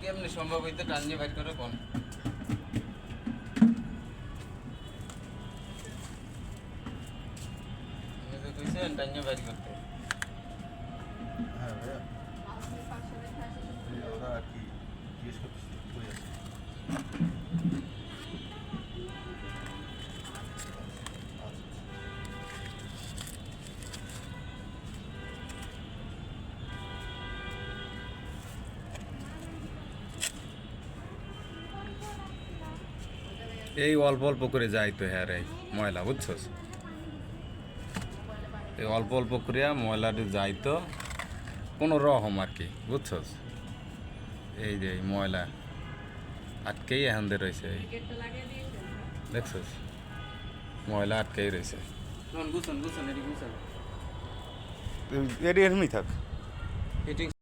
কেমনি সম্ভব হইতে টানিয়ে বাইর করে কোন কইছেন টানিয়ে বাইর করতে। হ্যাঁ ভাইয়া ওরা আর কি জিজ্ঞেস করতেছি কই আছে। এই অল্প অল্প করে যাইতো হ্যাঁ রে ময়লা বুঝছস, এই অল্প অল্প করিয়া ময়লাটা যাইতো কোনো রকম আর কি বুঝছস। এই যে এই ময়লা আটকেই এখান দিয়ে রয়েছে, দেখছস ময়লা আটকেই রয়েছে। গুছান গুছান এটি গুছান এটি এরমই থাক। এটি